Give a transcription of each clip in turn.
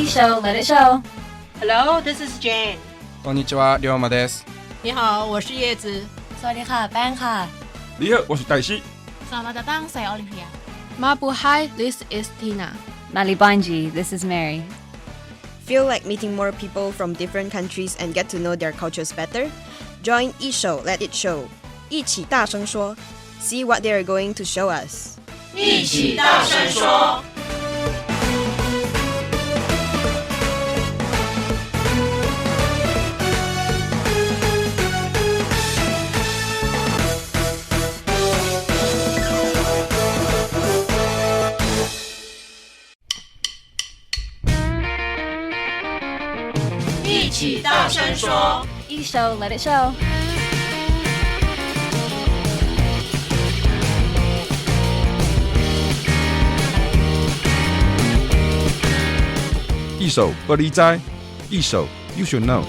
一手 Let it show. Hello, this is Jane. こんにちは、龍馬です。你好，我是叶子。สวัสดีค่ะแป้งค่ะ你好，我是黛西。Selamat datang, saya Olivia. Mabuhay, this is Tina. Malibanji, this is Mary. Feel like meeting more people from different countries and get to know their cultures better? Join I-SHOU, Let it show. 一起大声说 See what they are going to show us. 一起大声说。一起大声说。一手 Let it show. 一手不离哉，一手 You should know。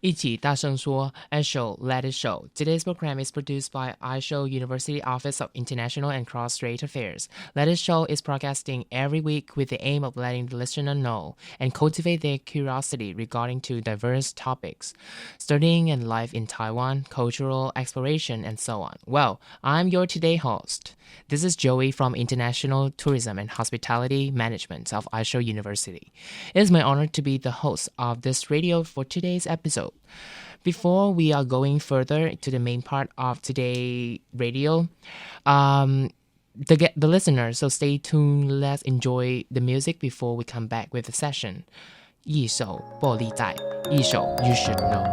一起大声说 I-SHOU, Let it show. Today's program is produced by I-SHOU University Office of International and Cross-Strait Affairs. Let it show is broadcasting every week with the aim of letting the listener know and cultivate their curiosity regarding to diverse topics, studying and life in Taiwan, cultural exploration, and so on. Well, I'm your today host. This is Joey from International Tourism and Hospitality Management of I-SHOU University. It is my honor to be the host of this radio for today's episode. Before we are going further to the main part of today's radio, the listeners, so stay tuned. Let's enjoy the music before we come back with the session. 一手不离哉，一手 You should know.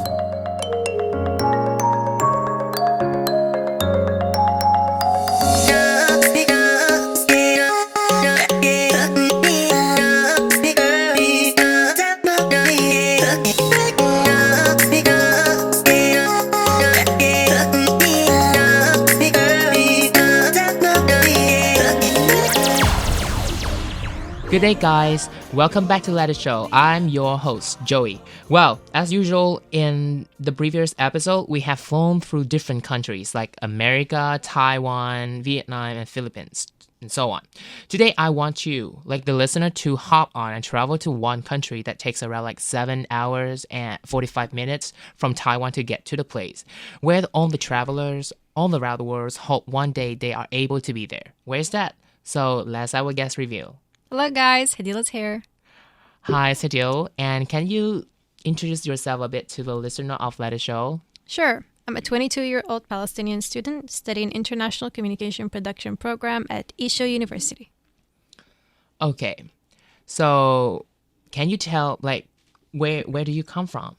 Good day, guys. Welcome back to Let It Show. I'm your host, Joey. Well, as usual, in the previous episode, we have flown through different countries like America, Taiwan, Vietnam, and Philippines, and so on. Today, I want you, like the listener, to hop on and travel to one country that takes around like 7 hours and 45 minutes from Taiwan to get to the place, where all the travelers all around the world hope one day they are able to be there. Where's that? So let's have a guest review. Hello guys, Hadila's here. Hi, Sadil. And can you introduce yourself a bit to the listener of Let It Show? Sure. I'm a 22-year-old Palestinian student studying International Communication Production Program at I-SHOU University. Okay. So can you tell, like, where do you come from?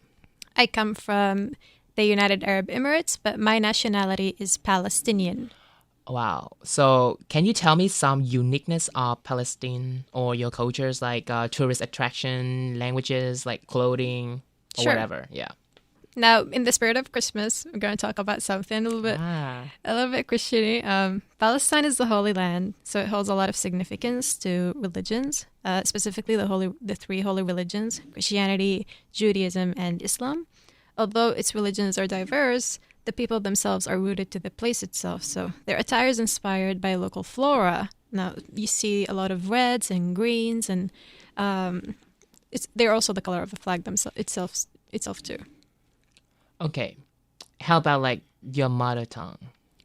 I come from the United Arab Emirates, but my nationality is Palestinian. Wow. So can you tell me some uniqueness of Palestine or your cultures, like tourist attraction, languages, like clothing, or Sure. whatever? Yeah. Now, in the spirit of Christmas, we're going to talk about something a little bit Christian-y. Palestine is the Holy Land, so it holds a lot of significance to religions, specifically the three holy religions, Christianity, Judaism, and Islam. Although its religions are diverse, the people themselves are rooted to the place itself, so their attire is inspired by local flora. Now, you see a lot of reds and greens, and they're also the color of the flag itself too. Okay. How about, like, your mother tongue?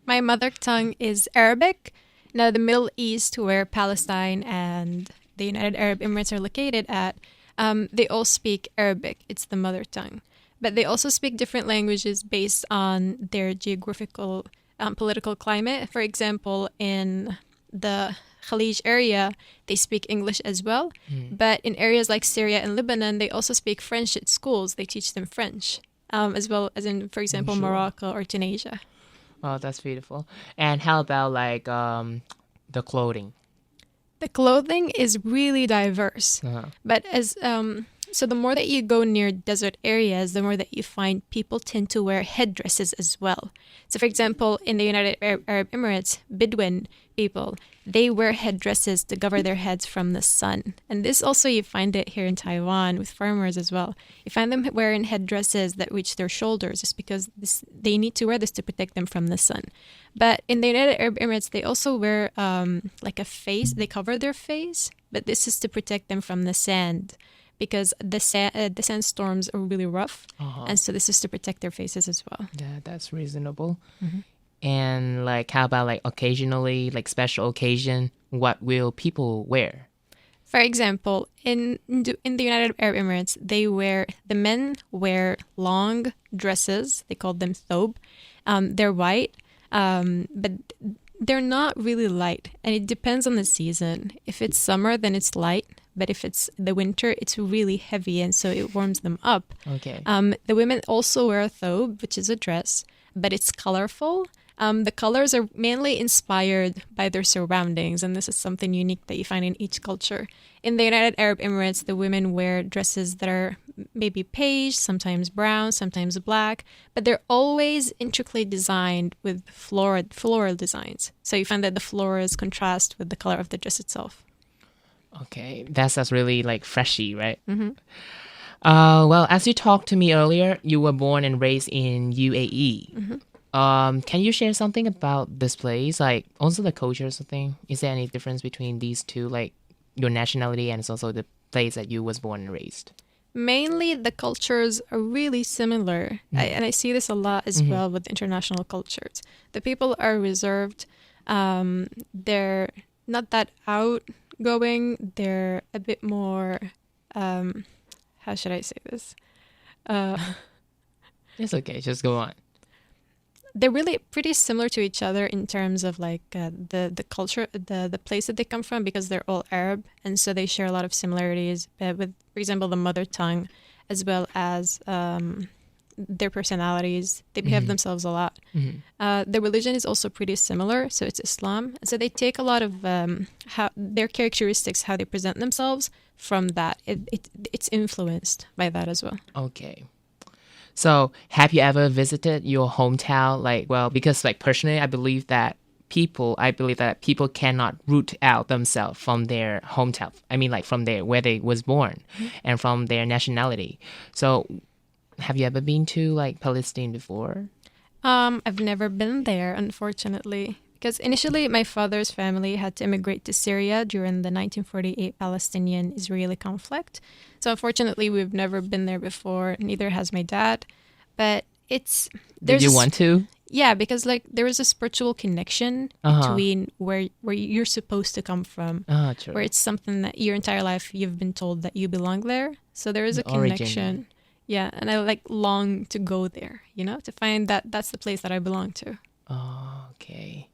My mother tongue is Arabic. Now, the Middle East, where Palestine and the United Arab Emirates are located at, they all speak Arabic. It's the mother tongue. But they also speak different languages based on their geographical, political climate. For example, in the Khalij area, they speak English as well. But in areas like Syria and Lebanon, they also speak French at schools. They teach them French, as well as in, for example, Morocco or Tunisia. Oh, that's beautiful. And how about, like, the clothing? The clothing is really diverse. Uh-huh. But as So the more that you go near desert areas, the more that you find people tend to wear headdresses as well. So for example, in the United Arab Emirates, Bedouin people, they wear headdresses to cover their heads from the sun. And this also, you find it here in Taiwan with farmers as well. You find them wearing headdresses that reach their shoulders just because they need to wear this to protect them from the sun. But in the United Arab Emirates, they also wear like a face. They cover their face, but this is to protect them from the sand because the sandstorms are really rough. And so this is to protect their faces as well. Yeah, that's reasonable. And like, how about like occasionally, like special occasion, what will people wear? For example, in the United Arab Emirates, the men wear long dresses. They call them thobe. They're white, but they're not really light. And it depends on the season. If it's summer, then it's light. But if it's the winter, it's really heavy, and so it warms them up. Okay. The women also wear a thobe, which is a dress, but it's colorful. The colors are mainly inspired by their surroundings, and this is something unique that you find in each culture. In the United Arab Emirates, the women wear dresses that are maybe beige, sometimes brown, sometimes black, but they're always intricately designed with floral designs. So you find that the florals contrast with the color of the dress itself. Okay, that's really like freshy, right? Well, as you talked to me earlier, you were born and raised in UAE. Can you share something about this place? Like also the culture or something? Is there any difference between these two, like your nationality and also the place that you was born and raised? Mainly the cultures are really similar. And I see this a lot as well with international cultures. The people are reserved. They're not that outgoing. They're a bit more, how should I say this? It's okay, just go on. They're really pretty similar to each other in terms of like the culture, the place that they come from, because they're all Arab, and so they share a lot of similarities with, for example, the mother tongue, as well as their personalities. They behave themselves a lot. The religion is also pretty similar, so it's Islam. So they take a lot of how their characteristics, how they present themselves from that. It's influenced by that as well. Okay. So have you ever visited your hometown? Like, well, because like personally, I believe that people cannot root out themselves from their hometown. I mean, like from where they was born and from their nationality. So have you ever been to like Palestine before? I've never been there, unfortunately, because initially my father's family had to immigrate to Syria during the 1948 Palestinian-Israeli conflict. So unfortunately, we've never been there before. Neither has my dad. But Did you want to? Yeah, because like there is a spiritual connection between where you're supposed to come from, True. where it's something that your entire life you've been told that you belong there. So there is a connection. Origin. Yeah, and I like long to go there, to find that that's the place that I belong to. Oh, okay.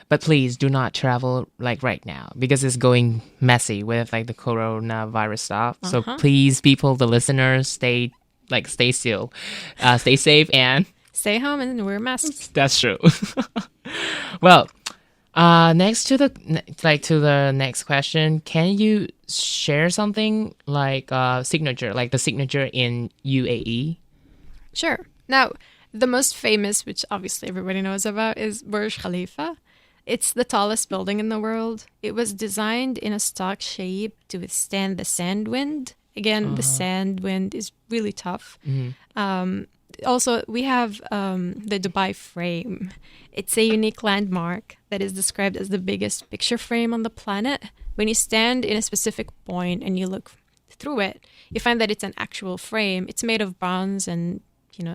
But please do not travel like right now because it's going messy with like the coronavirus stuff. So please, people, the listeners, stay still, stay safe and stay home and wear masks. That's true. Well, next to the next question, can you share something like signature, like the signature in UAE? Sure. Now, the most famous, which obviously everybody knows about, is Burj Khalifa. It's the tallest building in the world. It was designed in a stock shape to withstand the sand wind. Again, the sand wind is really tough. Also, we have the Dubai frame. It's a unique landmark that is described as the biggest picture frame on the planet. When you stand in a specific point and you look through it, you find that it's an actual frame. It's made of bronze and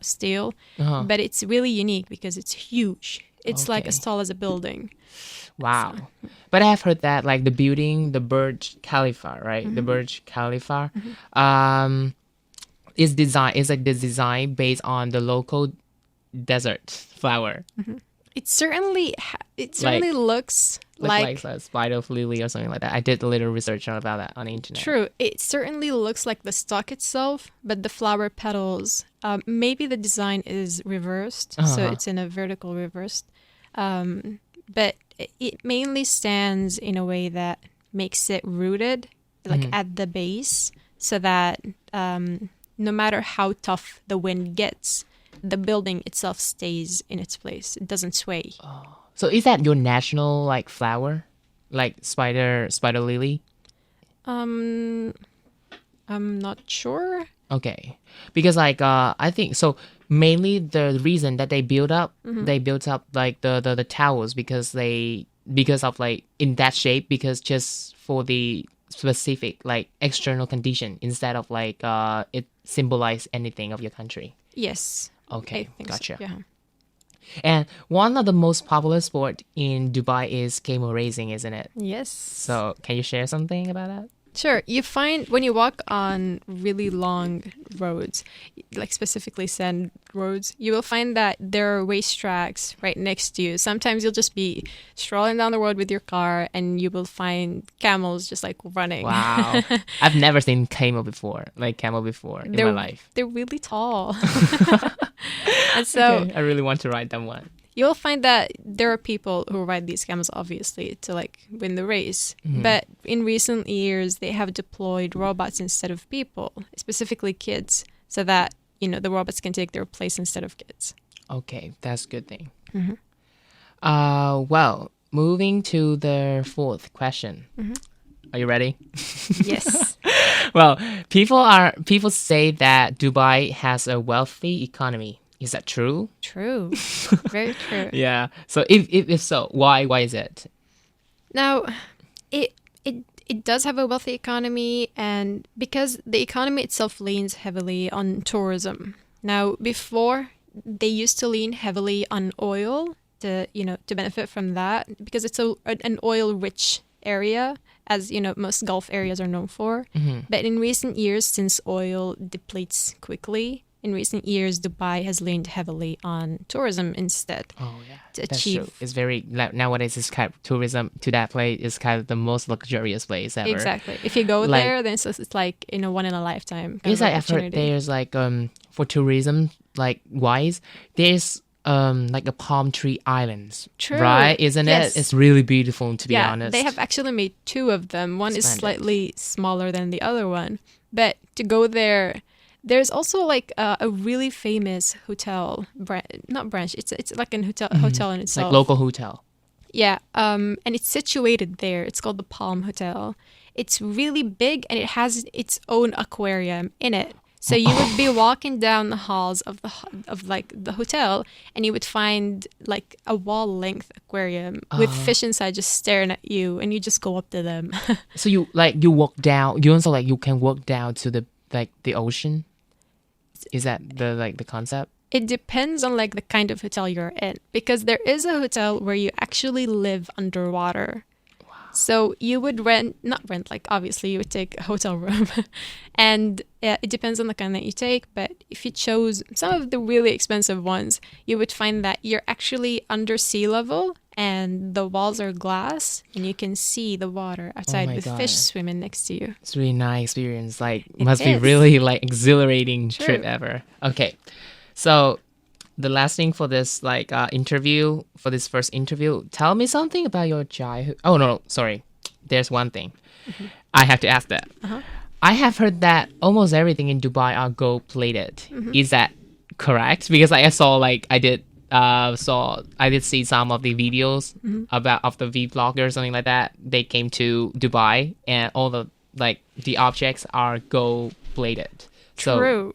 steel, but it's really unique because it's huge. It's like as tall as a building. Wow. So. But I've heard that like the building, the Burj Khalifa, right? The Burj Khalifa is design based on the local desert flower. It certainly looks like a spider of lily or something like that. I did a little research about that on the internet. True. It certainly looks like the stalk itself, but the flower petals, maybe the design is reversed, so it's in a vertical reversed. But it mainly stands in a way that makes it rooted, like at the base. so that no matter how tough the wind gets, the building itself stays in its place. It doesn't sway. So is that your national like flower, like spider lily? I'm not sure. Okay, because like I think so. Mainly the reason that they built up like the towers because of like in that shape because just for the specific like external condition instead of like it symbolize anything of your country. Yes. Okay, I think gotcha. So. Yeah. And one of the most popular sport in Dubai is camel racing, isn't it? Yes. So can you share something about that? Sure. You find when you walk on really long roads, like specifically sand roads, you will find that there are racetracks right next to you. Sometimes you'll just be strolling down the road with your car and you will find camels just like running. Wow. I've never seen camel before in my life. They're really tall. And so Okay, I really want to ride that one. you'll find that there are people who ride these camels, obviously, to like win the race. Mm-hmm. But in recent years, they have deployed robots instead of people, specifically kids, so that, you know, the robots can take their place instead of kids. Okay, that's a good thing. Mm-hmm. Well, moving to the fourth question. Mm-hmm. Are you ready? Yes. Well, people say that Dubai has a wealthy economy. Is that true? True. Very true. Yeah. So if so, why is it? Now, it does have a wealthy economy, and because the economy itself leans heavily on tourism. Now, before, they used to lean heavily on oil to benefit from that, because it's an oil-rich area, as you know, most Gulf areas are known for. Mm-hmm. But in recent years, since oil depletes quickly, Dubai has leaned heavily on tourism instead. Oh yeah, to that's achieve. true. It's very nowadays. It's kind of tourism to that place is kind of the most luxurious place ever. Exactly. If you go Like- there, then it's like one in a lifetime. It's like I've heard opportunity. there's like for tourism like wise there's like a palm tree islands. True. Right? Isn't Yes. it? It's really beautiful to be Yeah, honest. they have actually made two of them. One is Splendid. slightly smaller than the other one. But to go there, there's also like a really famous hotel not branch. It's like an hotel in itself. like local hotel. Yeah. And it's situated there. It's called the Palm Hotel. It's really big and it has its own aquarium in it. So you would be walking down the halls of the hotel, and you would find like a wall-length aquarium with fish inside just staring at you, and you just go up to them. So you walk down. You also you can walk down to the ocean. Is that the concept? It depends on like the kind of hotel you're in, because there is a hotel where you actually live underwater. Wow. So you would not rent, like obviously you would take a hotel room and it depends on the kind that you take. But if you chose some of the really expensive ones, you would find that you're actually under sea level and the walls are glass and you can see the water outside my with God. fish swimming next to you. It's a really nice experience. Like It must be is. really like exhilarating True. trip ever. Okay. So the last thing for this interview, for this first interview, tell me something about your childhood. Oh no, sorry. There's one thing. Mm-hmm. I have to ask that. Uh-huh. I have heard that almost everything in Dubai are gold plated. Mm-hmm. Is that correct? Because I saw I did see some of the videos Mm-hmm. of the vloggers, something like that. They came to Dubai and all the objects are gold plated. So True.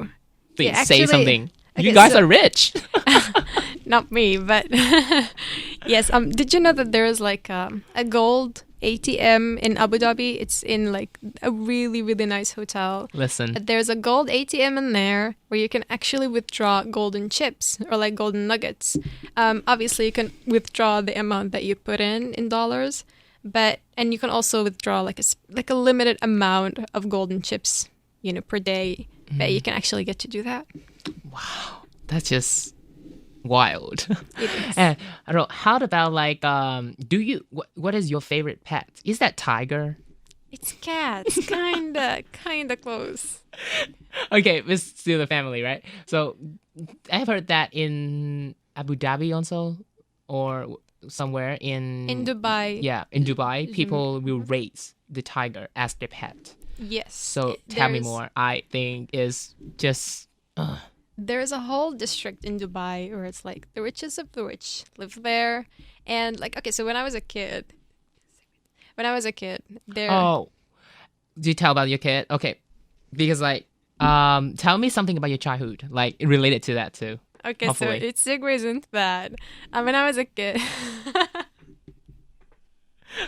please Yeah, say actually- something. okay, You guys so- are rich. Not me, but yes. Did you know that there is like a gold ATM in Abu Dhabi? It's in like a really, really nice hotel. Listen, There's a gold ATM in there where you can actually withdraw golden chips or like golden nuggets. Obviously, you can withdraw the amount that you put in dollars, and you can also withdraw like a limited amount of golden chips, per day. But you can actually get to do that. that's just wild. It is. And I don't know. How about what is your favorite pet? Is that tiger? It's cats, kinda close. Okay, it's still the family, right? So I've heard that in Abu Dhabi also, or somewhere in In Dubai. Yeah, in Dubai, people will raise the tiger as their pet. Yes. So tell me more. I think is just... There's a whole district in Dubai where it's like the richest of the rich live there. And like, okay, so when I was a kid, there... Oh, do you tell about your kid? Okay. Because like, tell me something about your childhood, like related to that too. Okay, Hopefully. so it segues into that. When I was a kid...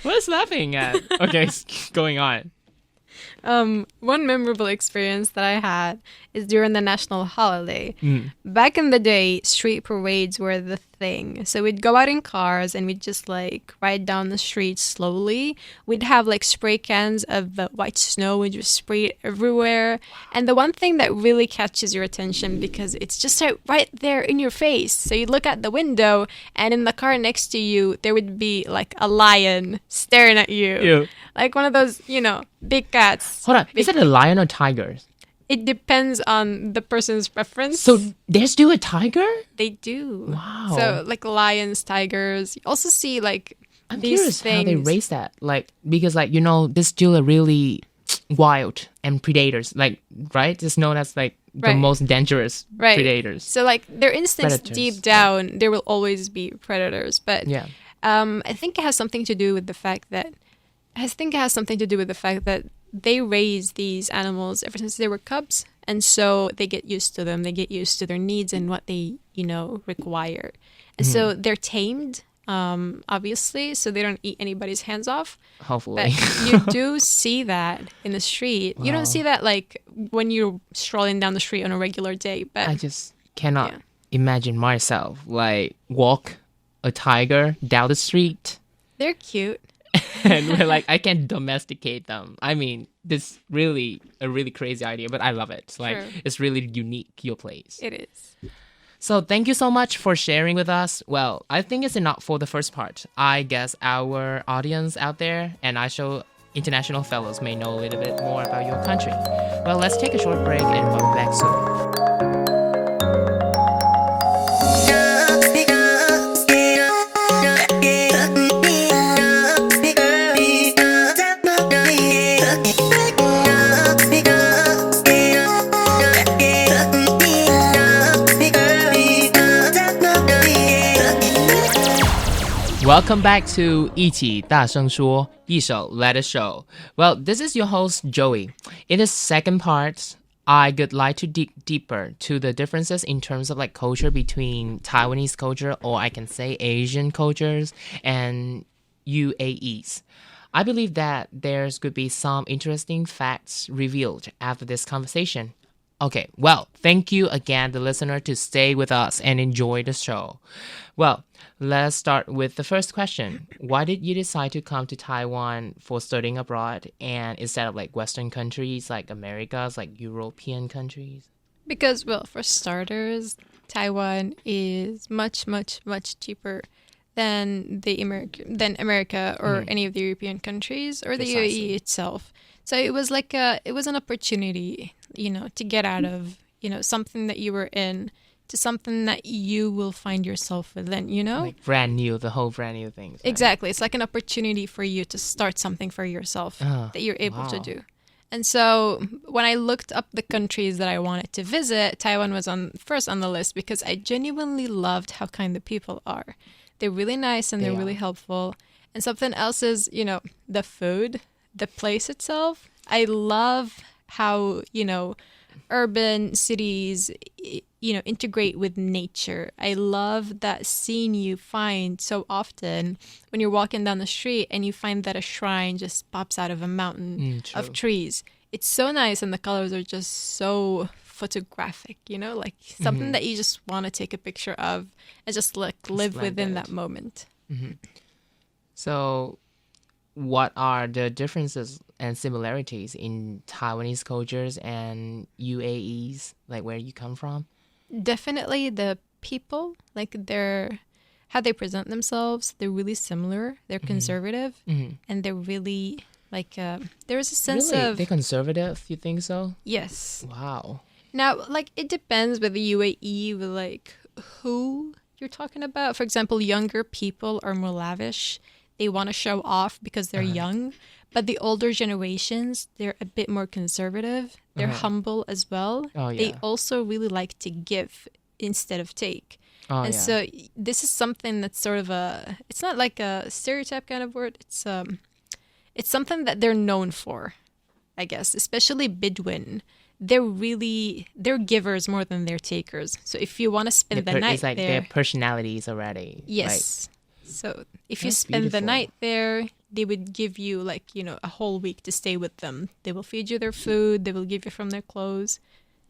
What's laughing at? Okay, going on. One memorable experience that I had is during the national holiday. Back in the day, street parades were the thing. So we'd go out in cars and we'd just like ride down the street slowly. We'd have like spray cans of the white snow. We'd just spray it everywhere. And the one thing that really catches your attention because it's just right there in your face. So you look out the window and in the car next to you, there would be like a lion staring at you. Ew. Like one of those, big cats. Hold on, is it a lion or tiger? It depends on the person's preference. So there's still a tiger? They do. Wow. So like lions, tigers. You also see like I'm these curious things. how they raise that. Like, because like, there's still a really wild and predators, like, right? It's known as like the Right. most dangerous Right. predators. So like their instincts Predators. deep down, there will always be predators. But Yeah. I think it has something to do with the fact that they raise these animals ever since they were cubs. And so they get used to them. They get used to their needs and what they, require. And so they're tamed, obviously, so they don't eat anybody's hands off. Hopefully. But you do see that in the street. You don't see that like when you're strolling down the street on a regular day. But I just cannot Yeah. imagine myself like walk a tiger down the street they're cute. and we're like, I can domesticate them. I mean, this really a really crazy idea, but I love it. It's like, True. it's really unique, your place. It is. So thank you so much for sharing with us. Well, I think it's enough for the first part. I guess our audience out there and I-SHOU international fellows may know a little bit more about your country. Well, let's take a short break and we'll be back soon. Welcome back to 一起大声说, 一首 Let It Show. Well, this is your host, Joey. In the second part, I would like to dig deeper to the differences in terms of like culture between Taiwanese culture, or I can say Asian cultures, and UAEs. I believe that there's could be some interesting facts revealed after this conversation. Okay, well, thank you again, the listener, to stay with us and enjoy the show. Well, let's start with the first question. Why did you decide to come to Taiwan for studying abroad and instead of like Western countries like Americas, like European countries? Because, well, for starters, Taiwan is much, much, much cheaper than America or any of the European countries or the Precisely. UAE itself. So it was like it was an opportunity, to get out of, something that you were in to something that you will find yourself within, Like brand new, the whole brand new things. Right? Exactly. It's like an opportunity for you to start something for yourself that you're able to wow. do. And so when I looked up the countries that I wanted to visit, Taiwan was first on the list because I genuinely loved how kind the people are. They're really nice and they're They really are. helpful. And something else is, the food, the place itself. I love how, urban cities, integrate with nature. I love that scene you find so often when you're walking down the street and you find that a shrine just pops out of a mountain of True. trees. It's so nice and the colors are just so photographic, like something that you just want to take a picture of and just like live within Splendid. that moment. So, what are the differences and similarities in Taiwanese cultures and UAEs, like where you come from? Definitely the people, like how they present themselves, they're really similar. They're conservative and they're really like, there's a sense Really? of, They're conservative, you think so? yes. Wow. Now, like, it depends with the UAE, with like who you're talking about. For example, younger people are more lavish. They want to show off because they're young. But the older generations, they're a bit more conservative. They're humble as well. Oh, yeah. They also really like to give instead of take. Oh, And yeah. so this is something that's sort of it's not like a stereotype kind of word. It's something that they're known for, I guess, especially Bedouin. They're givers more than they're takers. So if you want to spend the night it's like there, their personalities already. yes. So if you That's spend the beautiful. night there, they would give you like, a whole week to stay with them. They will feed you their food. They will give you from their clothes.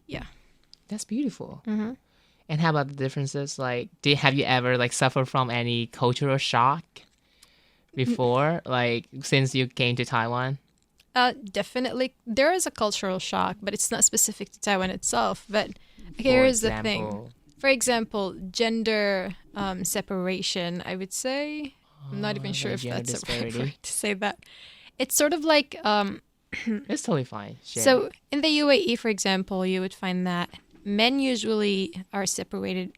Yeah. That's beautiful. Mm-hmm. And how about the differences? Like, have you ever like suffered from any cultural shock before, like since you came to Taiwan? Definitely. There is a cultural shock, but it's not specific to Taiwan itself. But here's the thing. For example, gender separation, I would say. I'm not even sure if gender that's the right disparity. word to say that. It's sort of like... It's totally fine. Share. So in the UAE, for example, you would find that men usually are separated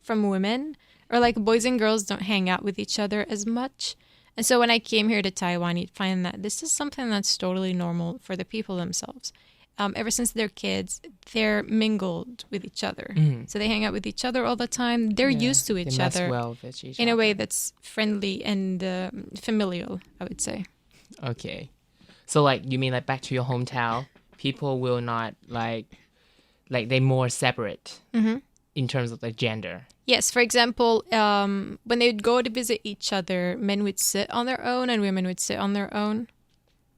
from women. Or like boys and girls don't hang out with each other as much. And so when I came here to Taiwan, you'd find that this is something that's totally normal for the people themselves. Ever since they're kids, they're mingled with each other. So they hang out with each other all the time. They're used to each they mess other well with each in a other. way that's friendly and familial, I would say. Okay. So like you mean like back to your hometown, people will not like they're more separate in terms of the gender. Yes, for example, when they would go to visit each other, men would sit on their own and women would sit on their own.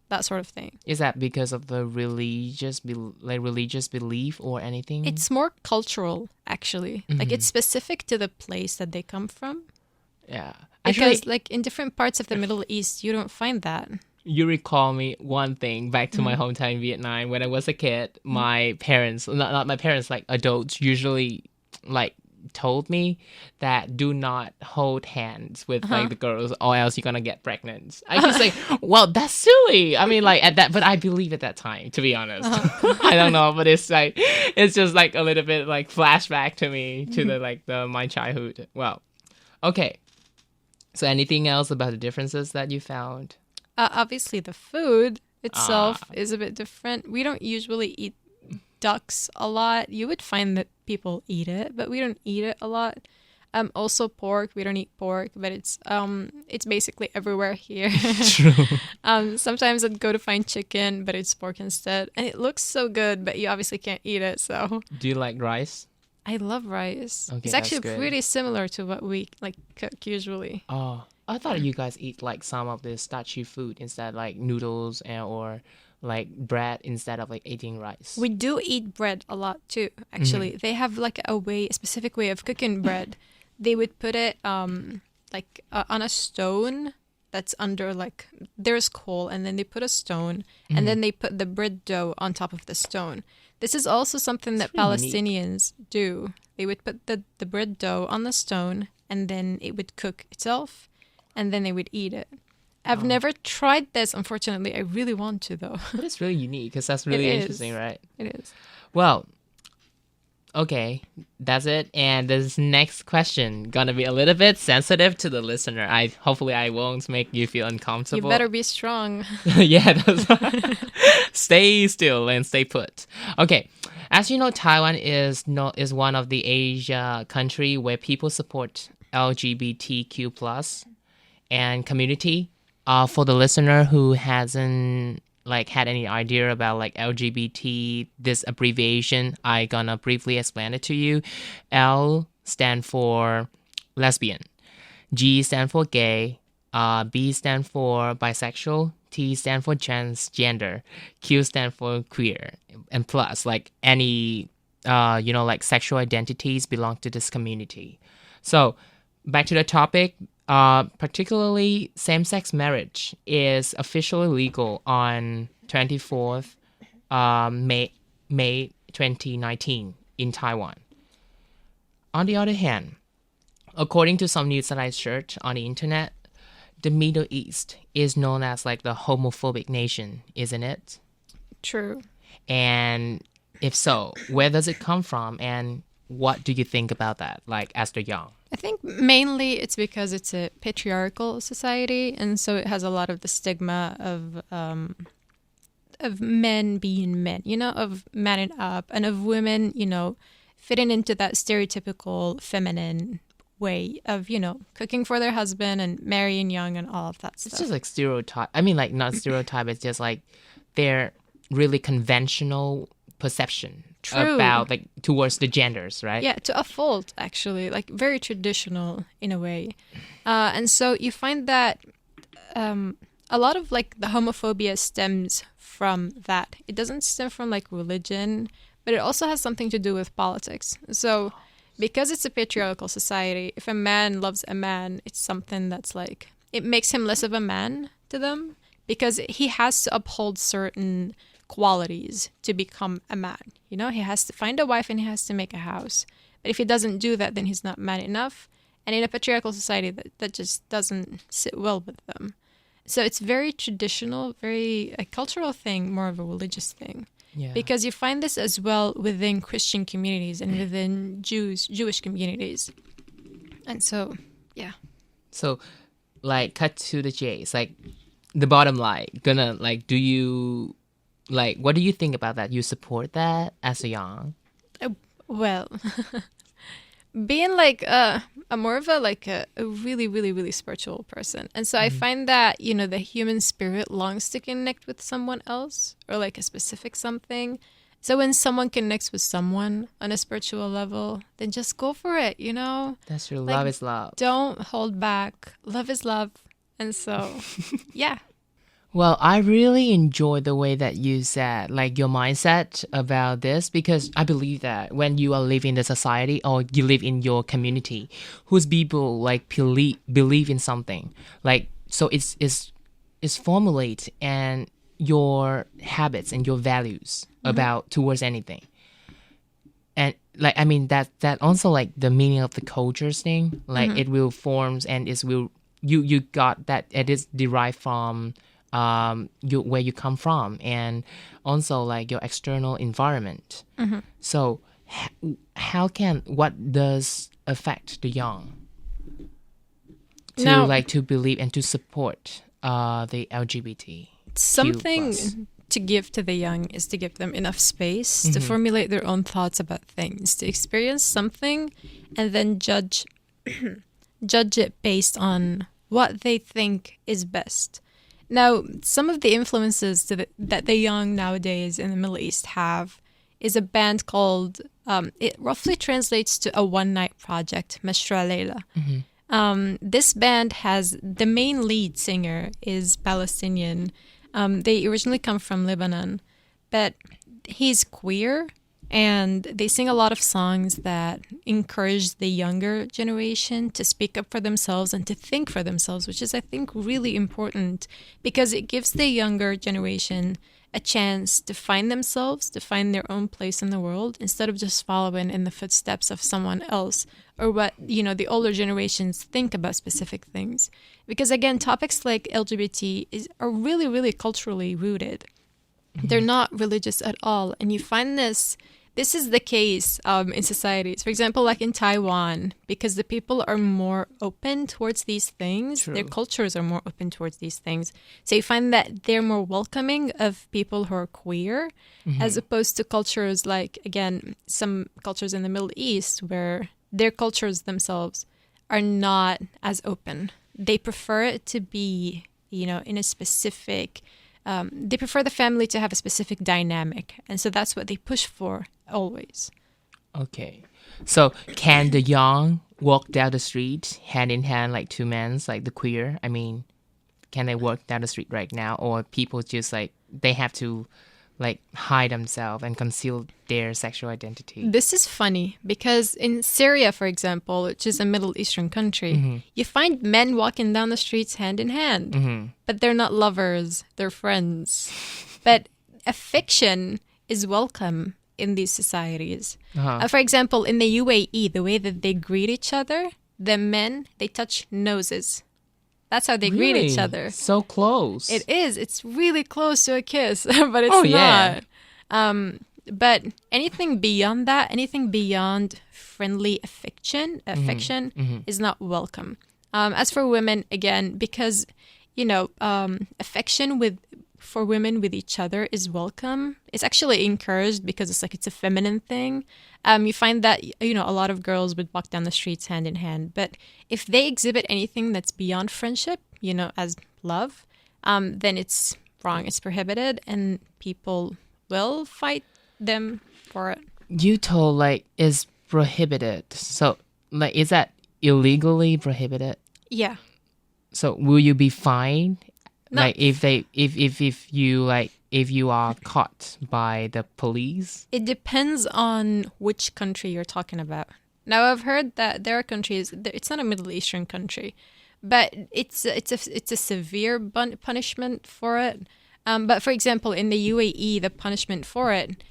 That sort of thing. Is that because of the religious belief or anything? It's more cultural, actually. Like it's specific to the place that they come from. Yeah. Because Actually, like in different parts of the Middle East, you don't find that. you recall me one thing back to my hometown in Vietnam. When I was a kid, my parents, not my parents, like adults, usually like told me that do not hold hands with like the girls or else you're gonna get pregnant. I just like, well, that's silly. I mean, like at that, but I believe at that time, to be honest. I don't know, but it's like, it's just like a little bit like flashback to me to my childhood. Well, okay. So anything else about the differences that you found? Obviously, the food itself is a bit different. We don't usually eat ducks a lot. You would find that people eat it, but we don't eat it a lot. Also pork. We don't eat pork, but it's basically everywhere here. True. Sometimes I'd go to find chicken, but it's pork instead, and it looks so good, but you obviously can't eat it. So Do you like rice? I love rice. Okay, It's that's actually good. pretty similar to what we like cook usually. Oh, I thought you guys eat like some of the starchy food instead, like noodles or like bread instead of like eating rice. We do eat bread a lot too, actually. They have like a specific way of cooking bread. They would put it on a stone that's under there's coal, and then they put a stone, and then they put the bread dough on top of the stone. This is also something that Palestinians do. They would put the bread dough on the stone, and then it would cook itself, and then they would eat it. I've never tried this, unfortunately. I really want to, though. But it's really unique because that's really interesting, right? It is. Well, okay, that's it. And this next question gonna be a little bit sensitive to the listener. Hopefully I won't make you feel uncomfortable. You better be strong. Yeah, that's right. Stay still and stay put. Okay, as you know, Taiwan is one of the Asia country where people support LGBTQ plus and community. For the listener who hasn't had any idea about LGBT, this abbreviation, I gonna briefly explain it to you. L stand for lesbian, G stand for gay, B stand for bisexual, T stand for transgender, Q stand for queer, and plus any sexual identities belong to this community. So back to the topic. Particularly same-sex marriage is officially legal on 24th May 2019 in Taiwan. On the other hand, according to some news that I searched on the internet, the Middle East is known as the homophobic nation, isn't it? True. And if so, where does it come from? And what do you think about that, like as the young? I think mainly it's because it's a patriarchal society, and so it has a lot of the stigma of men being men, of manning up, and of women, fitting into that stereotypical feminine way of, cooking for their husband and marrying young and all of that stuff. It's just like stereotype. I mean, like not stereotype. It's just like their really conventional perception about like towards the genders, right? Yeah, to a fault, actually, like very traditional in a way. And so you find that a lot of like the homophobia stems from that. It doesn't stem from like religion, but it also has something to do with politics. So because it's a patriarchal society, if a man loves a man, it's something that's like, it makes him less of a man to them because he has to uphold certain qualities to become a man. He has to find a wife and he has to make a house. But if he doesn't do that, then he's not man enough. And in a patriarchal society, that just doesn't sit well with them. So it's very traditional, very a cultural thing, more of a religious thing. Yeah. Because you find this as well within Christian communities and within Jewish communities. And so, yeah. So, like, cut to the chase. Like, the bottom line, do you, like, what do you think about that? You support that as a young? Well, being like a more of a really, really, really spiritual person. And so I find that, the human spirit longs to connect with someone else or like a specific something. So when someone connects with someone on a spiritual level, then just go for it, That's true. Like, love is love. Don't hold back. Love is love. And so, yeah. Well, I really enjoy the way that you said, like, your mindset about this, because I believe that when you are living in the society or you live in your community, whose people like believe in something, like, so it's formulate and your habits and your values about towards anything. And like, I mean, that also like the meaning of the cultures thing, like it will forms and you got that it is derived from where you come from and also like your external environment. So what does affect the young to believe and to support the LGBT? Something to give to the young is to give them enough space to formulate their own thoughts about things, to experience something and then judge it based on what they think is best. Now, some of the influences that the young nowadays in the Middle East have is a band called, it roughly translates to a one-night project, Mashra Leila. This band has, the main lead singer is Palestinian. They originally come from Lebanon, but he's queer, and they sing a lot of songs that encourage the younger generation to speak up for themselves and to think for themselves, which is, I think, really important because it gives the younger generation a chance to find themselves, to find their own place in the world, instead of just following in the footsteps of someone else or what, the older generations think about specific things. Because again, topics like LGBT are really, really culturally rooted. They're not religious at all. And you find this is the case in societies. For example, like in Taiwan, because the people are more open towards these things. True. Their cultures are more open towards these things. So you find that they're more welcoming of people who are queer, as opposed to cultures like, again, some cultures in the Middle East where their cultures themselves are not as open. They prefer it to be, in a specific... they prefer the family to have a specific dynamic. And so that's what they push for always. Okay. So can the young walk down the street hand in hand like two men, like the queer? I mean, can they walk down the street right now? Or people just like, they have to like hide themselves and conceal their sexual identity? This is funny because in Syria, for example, which is a Middle Eastern country, you find men walking down the streets hand in hand, but they're not lovers, they're friends. But affection is welcome in these societies. For example, in the UAE, the way that they greet each other, the men, they touch noses. That's how they greet each other. So close. It is. It's really close to a kiss, but it's not. But anything beyond that, anything beyond friendly affection is not welcome. As for women, again, because, affection for women with each other is welcome. It's actually encouraged because it's a feminine thing. You find that, a lot of girls would walk down the streets hand in hand. But if they exhibit anything that's beyond friendship, as love, then it's wrong. It's prohibited, and people will fight them for it. You told is prohibited. So is that illegally prohibited? Yeah. So will you be fined? No. If you are caught by the police? It depends on which country you're talking about. Now, I've heard that there are countries, it's not a Middle Eastern country, but it's a severe punishment for it. But for example, in the UAE, the punishment for it,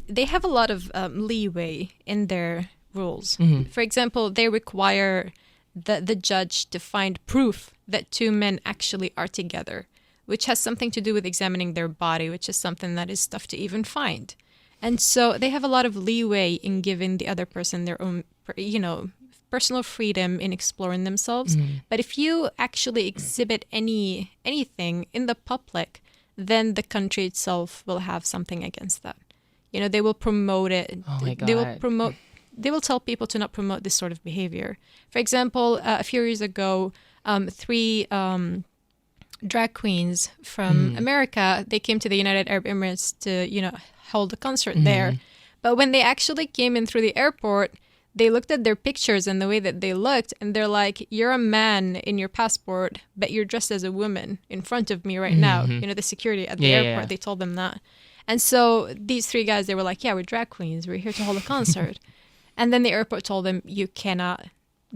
they have a lot of leeway in their rules. Mm-hmm. For example, they require the judge to find proof that two men actually are together, which has something to do with examining their body, which is something that is tough to even find. And so they have a lot of leeway in giving the other person their own, personal freedom in exploring themselves. Mm-hmm. But if you actually exhibit anything in the public, then the country itself will have something against that. They will promote it. Oh my God. They will tell people to not promote this sort of behavior. For example, a few years ago, 3 drag queens from America, they came to the United Arab Emirates to, hold a concert there. But when they actually came in through the airport, they looked at their pictures and the way that they looked, and they're like, you're a man in your passport, but you're dressed as a woman in front of me right now. The security at the airport, they told them that. And so these 3 guys, they were like, yeah, we're drag queens. We're here to hold a concert. And then the airport told them, you cannot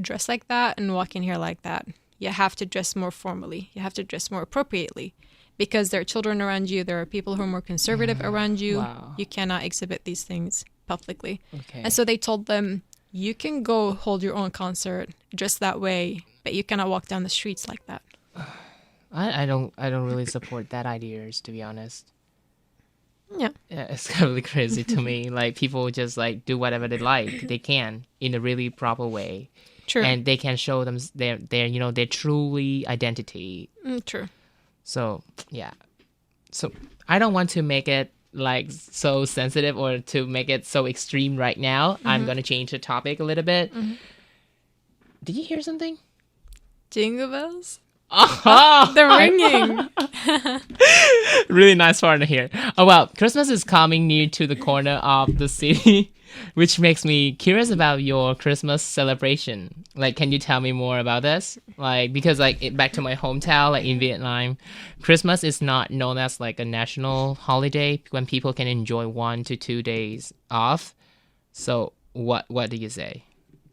dress like that and walk in here like that. You have to dress more formally. You have to dress more appropriately, because there are children around you. There are people who are more conservative around you. Wow. You cannot exhibit these things publicly. Okay. And so they told them, you can go hold your own concert, dress that way, but you cannot walk down the streets like that. I don't really support that ideas, to be honest. Yeah, it's really crazy to me. People just do whatever they like. They can in a really proper way. True. And they can show them their truly identity. True. So yeah. So I don't want to make it so sensitive or to make it so extreme right now. I'm gonna change the topic a little bit. Did you hear something? Jingle bells? Oh, they're ringing. Really nice part to hear. Oh well, Christmas is coming near to the corner of the city, which makes me curious about your Christmas celebration. Can you tell me more about this? Because back to my hometown, in Vietnam, Christmas is not known as a national holiday when people can enjoy 1 to 2 days off. So what do you say?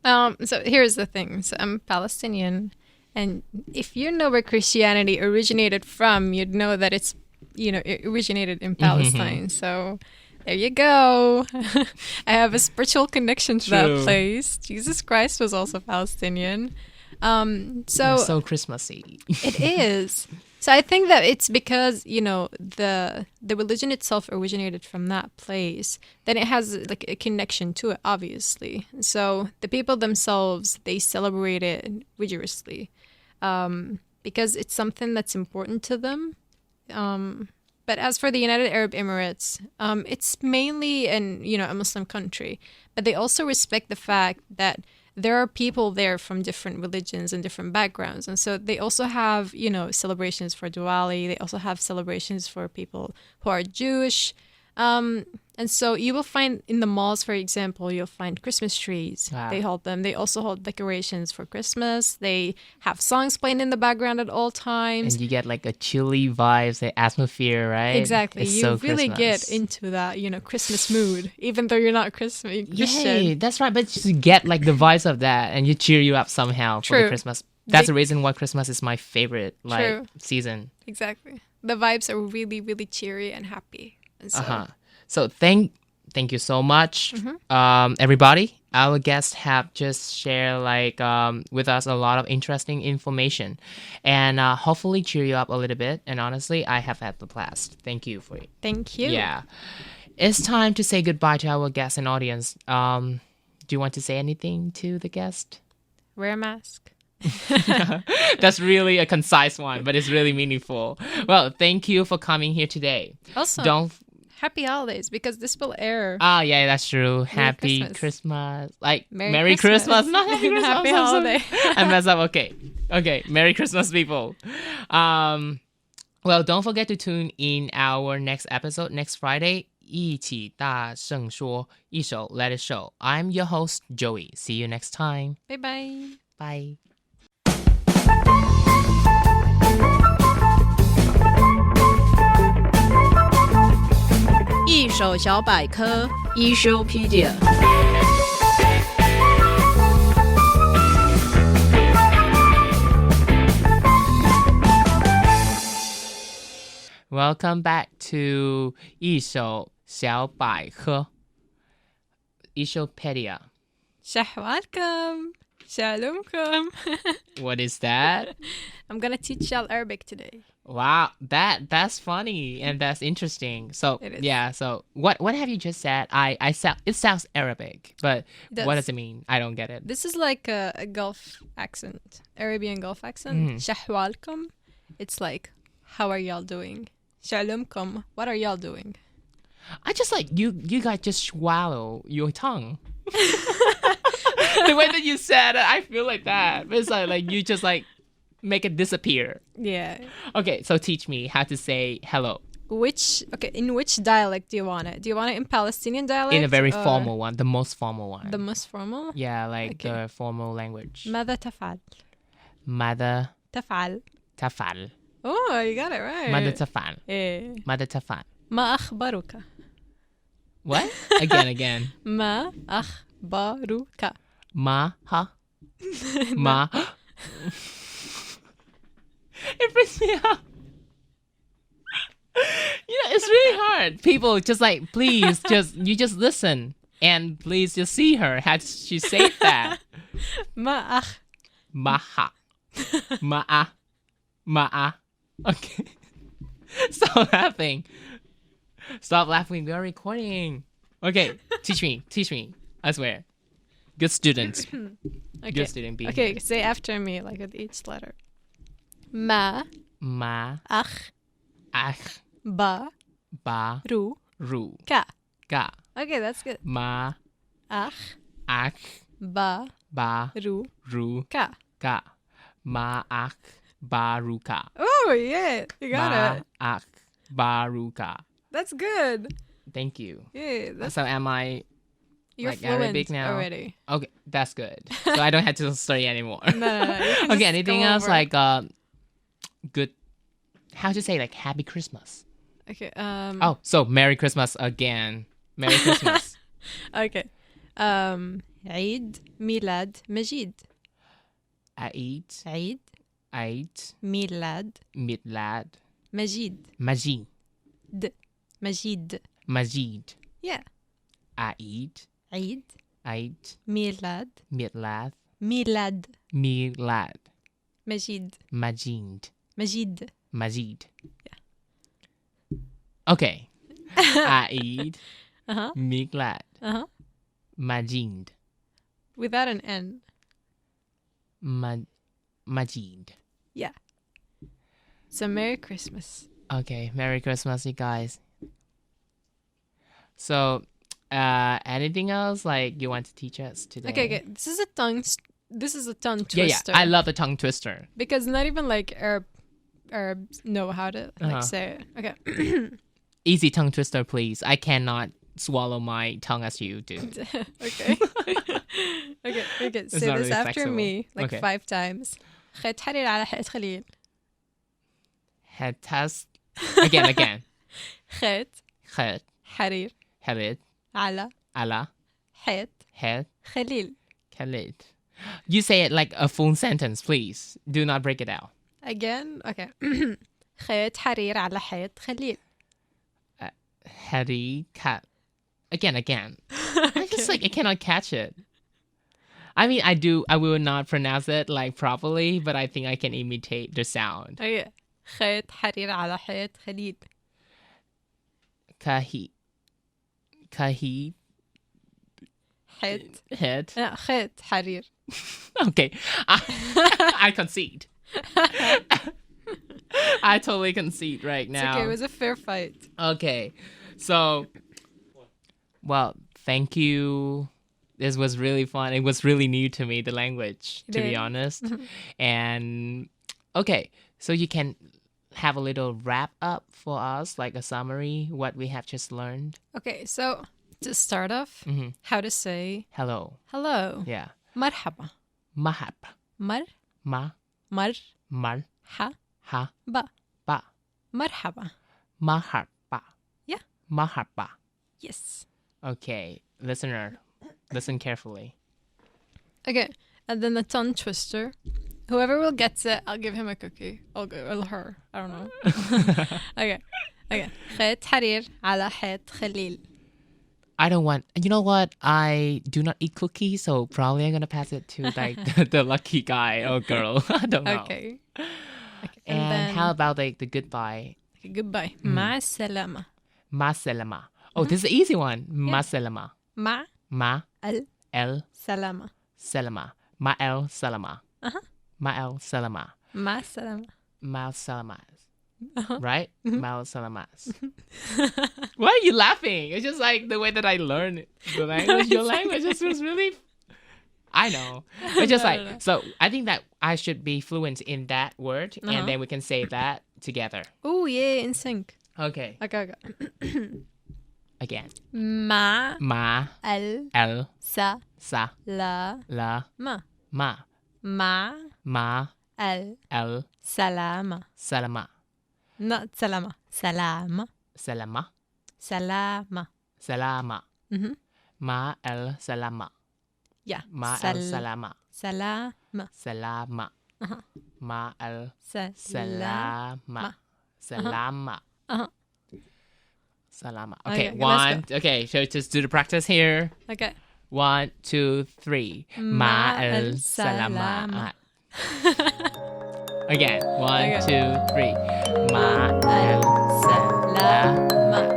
So here's the thing. So I'm Palestinian. And if you know where Christianity originated from, you'd know that it's, it originated in Palestine. So there you go. I have a spiritual connection to that place. Jesus Christ was also Palestinian. So Christmassy. It is. So I think that it's because, the religion itself originated from that place. Then it has a connection to it, obviously. So the people themselves, they celebrate it rigorously. Because it's something that's important to them. But as for the United Arab Emirates, it's mainly a Muslim country. But they also respect the fact that there are people there from different religions and different backgrounds. And so they also have, celebrations for Diwali. They also have celebrations for people who are Jewish. And so you will find in the malls, for example, you'll find Christmas trees. Wow. They hold them. They also hold decorations for Christmas. They have songs playing in the background at all times. And you get a chilly vibes, the atmosphere, right? Exactly. It's you so really Christmas. get into that, Christmas mood, even though you're not Christian. Yay, that's right. But you get the vibes of that, and you cheer you up somehow for the Christmas. That's the reason why Christmas is my favorite season. Exactly. The vibes are really, really cheery and happy. And so, So thank you so much, everybody. Our guests have just shared with us a lot of interesting information, and hopefully cheer you up a little bit. And honestly, I have had the blast. Thank you for it. Thank you. Yeah. it's time to say goodbye to our guests and audience. Do you want to say anything to the guest? Wear a mask. That's really a concise one, but it's really meaningful. Well, thank you for coming here today. Also, happy holidays, because this will air. Oh, yeah, that's true. Happy Christmas. Like, Merry Christmas. Not Happy Christmas. Happy holiday. I messed up. Okay. Merry Christmas, people. Well, don't forget to tune in our next episode next Friday. 一起大声说一首 Let It Show. I'm your host, Joey. See you next time. Bye-bye. Bye. 一手小百科 ，I-SHOUpedia。Welcome back to 一手小百科 I-SHOUpedia. Shahwalkum. Shalomkum. What is that? I'm gonna teach y'all Arabic today. Wow, that's funny and that's interesting. So It is. yeah, so what have you just said? It sounds Arabic, but what does it mean? I don't get it. This is like a Gulf accent, Arabian Gulf accent. Shahwalkum. It's like, how are y'all doing? Shalomkum. What are y'all doing? I just like you guys just swallow your tongue. The way that you said it, I feel like that. It's like you just like make it disappear. Yeah. Okay, so teach me how to say hello. In which dialect do you want it? Do you want it in Palestinian dialect? In a very formal one, the most formal one. The most formal? Yeah, like the formal language. ماذا تفعل? ماذا تفعل. تفعل. Oh, you got it right. ماذا تفعل. إيه. ماذا تفعل. ما أخبرك? What? Again. ما أخبرك? Ma ha. Ma. It freaks me out. It's really hard. People just like, please, you just listen and please just see her. How she say that? ما Maha. Ma'a. Ma'a. Okay. Stop laughing. We are recording. Okay, teach me. I swear. Good student. Okay. Good student being Okay, here. say after me, like with each letter. ما أخ ba ru ru ka. ga Okay, that's good. ma أخ ba ru ru ka. ga ma baruka. Oh, yeah, you got it. Baruka. That's good. Thank you. Yeah, that's, So am I you're like fluent Arabic now? already. Okay, that's good. So I don't have to study anymore. No. You can Okay, just anything go else over. like good? How to say like Happy Christmas? Okay. Oh, so Merry Christmas again. Merry Christmas. Okay. عيد ميلاد مجيد. Eid ميلاد Midlad مجيد. Majid مجيد. Yeah. Eid عيد ميلاد Midlad ميلاد Milad مجيد. Majid. Okay. Eid Uh-huh. Milad Uh-huh. Majid Without an N. Majid. Yeah. So Merry Christmas. Okay, Merry Christmas, you guys. So, anything else like you want to teach us today? Okay. This is a tongue Yeah, twister. I love the tongue twister. Because not even like Arabs know how to like say it. Okay. Easy tongue twister, please. I cannot swallow my tongue as you do. Okay. Okay. It's Say not this really after flexible. me like Okay. 5 times. خيط حرير على حيط خليل. Head test. Again. خيط Head. حرير Head. على Ala. حيط Head. خليل. Khalid. You say it like a full sentence, please. Do not break it out. Again. Okay. خيط حرير على حيط خليل. Harry cat. Again. I just like I cannot catch it. I mean, I will not pronounce it like properly, but I think I can imitate the sound. Okay. خيط حرير على حيط خليل. Kahi. I just like I cannot catch it. I mean, I will not pronounce it like properly, but I think I can imitate the sound. Okay. خيط حرير على حيط خليل. Okay. خيط حرير على حيط خليل. Okay. خيط حرير على حيط خليل. Kahid. Head. Head. Head حرير. Okay. I concede. I totally concede right now. It's okay. It was a fair fight. Okay. So, well, thank you. This was really fun. It was really new to me, the language, to be honest. And, okay. So you can have a little wrap up for us, like a summary, what we have just learned. Okay, so to start off, how to say Hello. hello. Yeah. مرحبا. Mahab. مر Ma. مر Mar. ح Ha. ba. Ba. مرحبا. Maharba. Yeah. Maharba. Yes. Okay. Listener, listen carefully. Okay, and then the tongue twister. Whoever will gets it, I'll give him a cookie. Or her. I don't know. Okay. خيط حرير على حيط خليل. I don't want. You know what? I do not eat cookies, so probably I'm gonna pass it to like the lucky guy or girl. I don't know. Okay. And then, how about like the goodbye? okay, goodbye. مع السلامة. Ma selama. Oh, this is an easy one. Ma selama. مع Ma el السلامة. selama. Ma el selama. Ma el selama. مع السلامة. Ma salamas. Right? Ma salamas. Why are you laughing? It's just like the way that I learned the language. Your language just was really. I know. It's just like, so I think that I should be fluent in that word and then we can say that together. Oh, yeah, in sync. Okay. Okay. Again. مع Ma el sa السلامة. la ma مع ma el السلامة. salama Not سلامة. سلامة. salama سلامة. salama ma el salama Yeah. ma el salama سلامة. salama ma el سلامة. salama salama. Okay, Okay, let's okay, so just do the practice here. Okay. 1, 2, 3. Ma el salama. Again. 1, 2, 3. Ma el salama.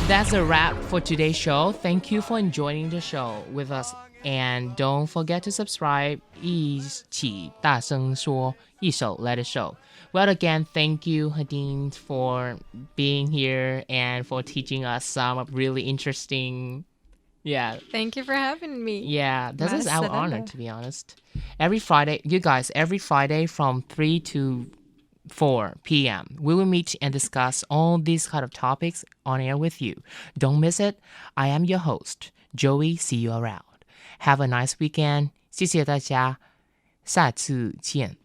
That's a wrap for today's show. Thank you for enjoying the show with us. And don't forget to subscribe. 一起大声说一首 Let It Show. Well, again, thank you, Hadeen, for being here and for teaching us some really interesting. Yeah. Thank you for having me. Yeah, this is our honor, to be honest. Every Friday, you guys, every Friday from 3 to 4 p.m. we will meet and discuss all these kind of topics on air with you. Don't miss it. I am your host, Joey. See you around. Have a nice weekend. 谢谢大家，下次见。